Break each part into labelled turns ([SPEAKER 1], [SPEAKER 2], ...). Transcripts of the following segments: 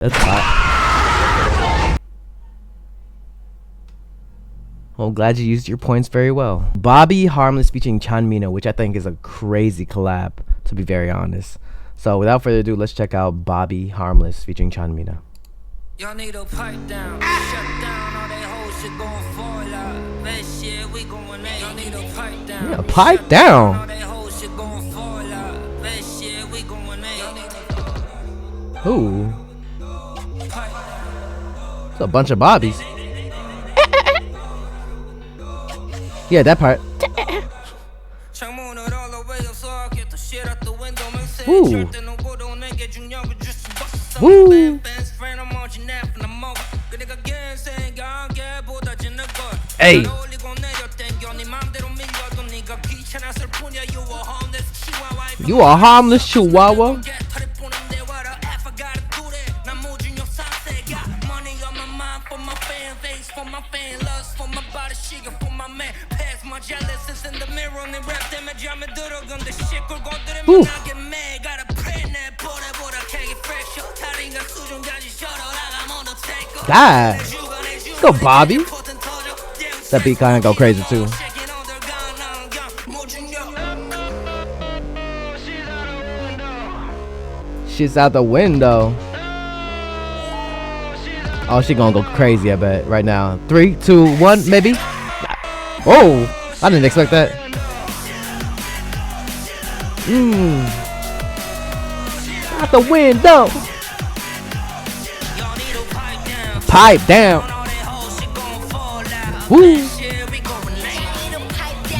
[SPEAKER 1] That's hot. Well, I'm glad you used your points very well. Bobby Harmless featuring CHANMINA, which I think is a crazy collab, to be very honest. So without further ado, let's check out Bobby Harmless featuring CHANMINA.
[SPEAKER 2] Y'all need a pipe down, shut down, all that whole shit gon' fall out. That shit we gon' make. Y'all need a pipe down.
[SPEAKER 1] Yeah, pipe down.
[SPEAKER 2] All that whole shit gon' fall out. That shit we gon' make.
[SPEAKER 1] Who? It's a bunch of Bobbies. Yeah, that part. Woo. Woo. Hey. You a harmless chihuahua? Ooh. God. Let's go, Bobby. That beat kind of go crazy too. She's out the window. Oh, she gonna go crazy, I bet, right now. 3, 2, 1, maybe. Oh, I didn't expect that. Out the window. Pipe down. Woo.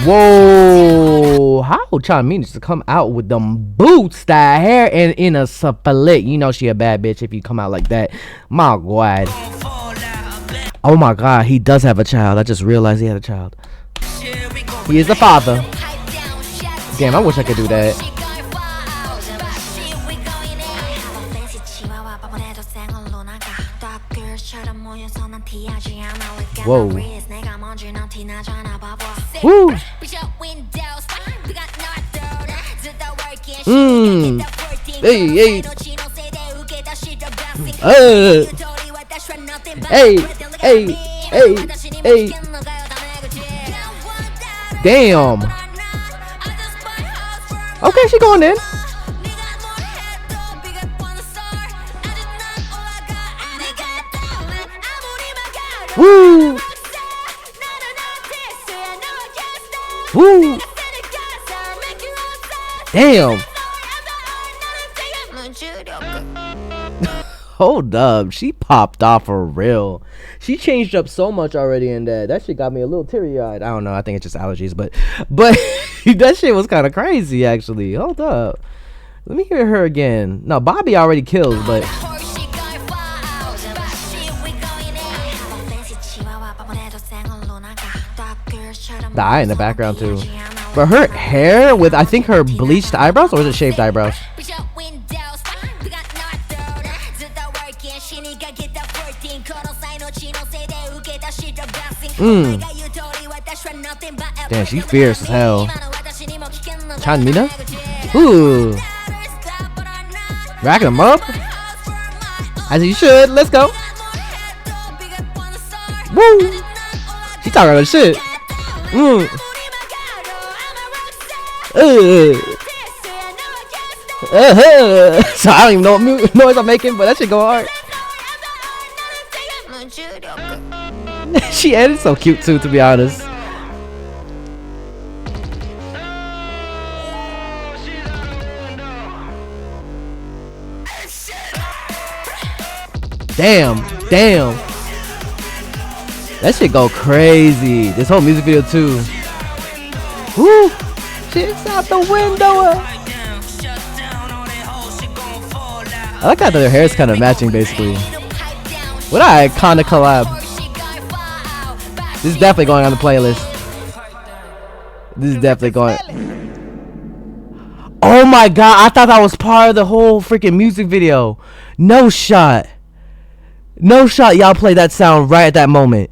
[SPEAKER 1] Whoa. How CHANMINA just to come out with them boots, that hair, and in a split. You know she a bad bitch if you come out like that. My God. Oh my God, he does have a child. I just realized he had a child. He is the father. Damn, I wish I could do that. Whoa. Woo. Hey, hey. Hey, hey, hey, hey. Damn. Okay, she going in. Woo. Woo. Damn. Hold up, she popped off for real. She changed up so much already in that shit got me a little teary-eyed. I don't know, I think it's just allergies, but that shit was kind of crazy actually. Hold up, let me hear her again. No, Bobby already kills, but the eye in the background too. But her hair with, I think, her bleached eyebrows, or is it shaved eyebrows? Damn, she fierce as hell. CHANMINA? Ooh. Racking them up. As you should. Let's go. Woo. She talking about shit. So I don't even know what noise I'm making, but that shit go hard. She ended so cute too, to be honest. Damn, damn. That shit go crazy. This whole music video too. Woo! Shit's out the window. I like how their hair is kind of matching, basically. What an iconic collab. This is definitely going on the playlist. This is definitely going. Oh my God, I thought that was part of the whole freaking music video. No shot. No shot y'all play that sound right at that moment.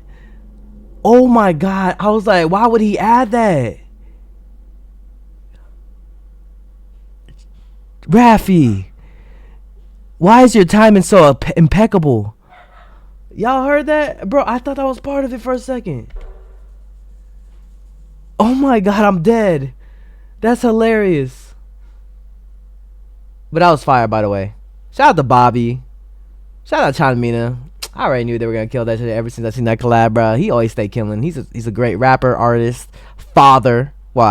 [SPEAKER 1] Oh my God, I was like, why would he add that? Raffy. Why is your timing so impeccable? Y'all heard that? Bro, I thought that was part of it for a second. Oh my god, I'm dead. That's hilarious. But that was fire, by the way. Shout out to Bobby. Shout out to CHANMINA. I already knew they were gonna kill that shit ever since I seen that collab, bro. He always stay killing. He's a great rapper, artist, father. Well,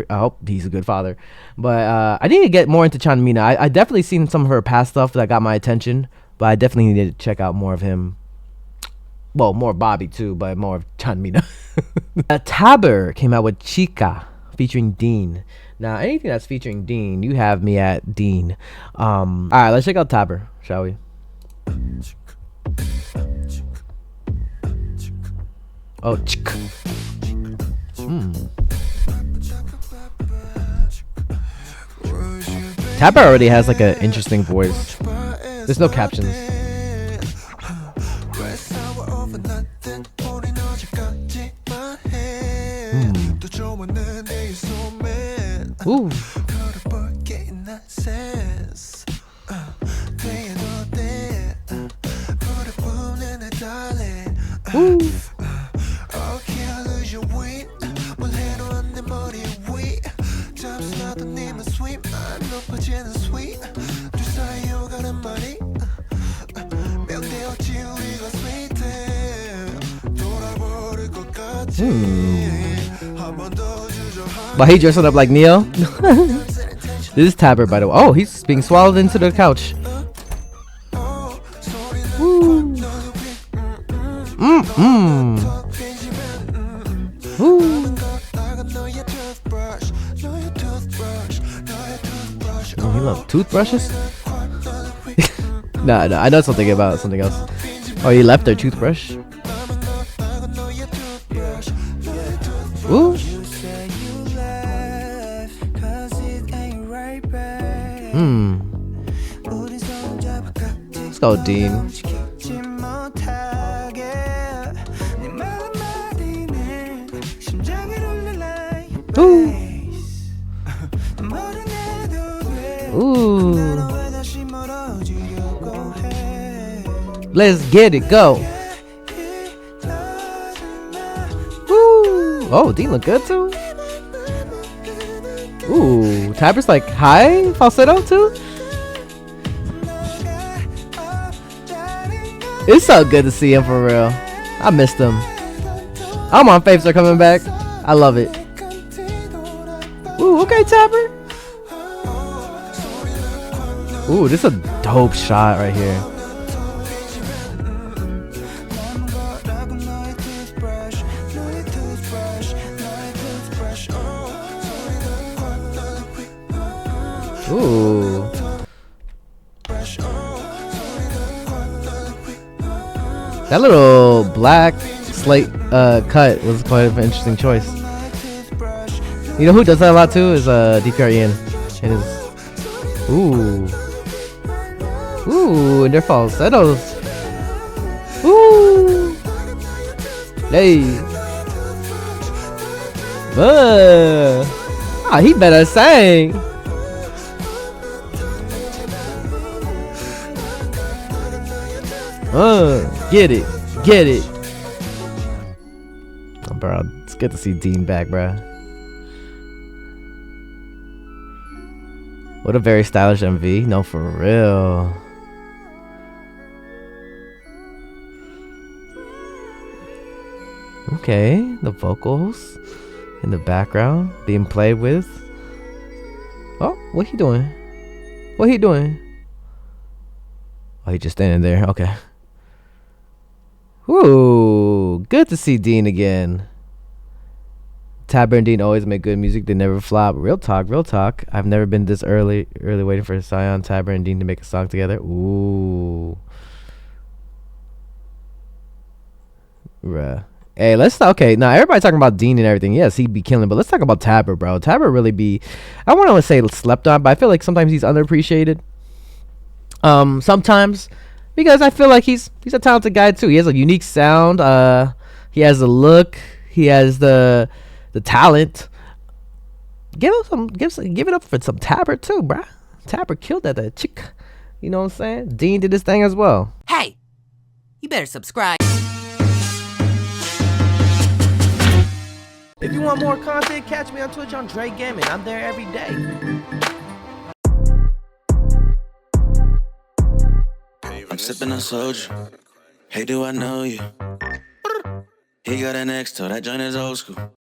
[SPEAKER 1] I hope he's a good father. But I need to get more into CHANMINA. I definitely seen some of her past stuff that got my attention, but I definitely need to check out more of him. Well, more Bobby too, but more of CHANMINA. Taber came out with Chica featuring Dean. Now, anything that's featuring Dean, you have me at Dean. All right, let's check out Taber, shall we? Oh, chick. Taber already has like an interesting voice. There's no captions. Ooh. Ooh. But he dressing up like Neo. This is Taber, by the way. Oh, he's being swallowed into the couch. Woo. Woo. Oh, he loves toothbrushes? Nah, I know something about something else. Oh, he left their toothbrush. Ooh. Let's go, Dean. Ooh. Ooh. Let's get it, go. Ooh. Oh, Dean look good too. Ooh, Taber's like high falsetto too. It's so good to see him for real. I missed him. All my faves are coming back. I love it. Ooh, okay, Taber. Ooh, this is a dope shot right here. Ooh. That little black slate cut was quite an interesting choice. You know who does that a lot too is DPRN. It is. Ooh, and their falsettos. Ooh. Hey. Ah, he better sing. Get it, get it. Oh, bro, it's good to see Dean back, bro. What a very stylish MV. No, for real. Okay, the vocals in the background being played with. Oh, what he doing? What he doing? Oh, he just standing there. Okay. Ooh, good to see Dean again. Taber and Dean always make good music. They never flop. Real talk, real talk. I've never been this early waiting for Sion, Taber, and Dean to make a song together. Ooh. Bruh. Hey, let's talk. Okay, now everybody talking about Dean and everything. Yes, he be killing, but let's talk about Taber, bro. Taber really be, I want to say slept on, but I feel like sometimes he's underappreciated. Sometimes. Because I feel like he's a talented guy too. He has a unique sound. He has the look. He has the talent. Give it up for some Taber too, bruh. Taber killed that chick. You know what I'm saying? Dean did this thing as well.
[SPEAKER 3] Hey, you better subscribe.
[SPEAKER 1] If you want more content, catch me on Twitch on JREAMERS. I'm there every day.
[SPEAKER 4] I'm sipping on soju. Hey, do I know you? He got an ex, so that joint is old school.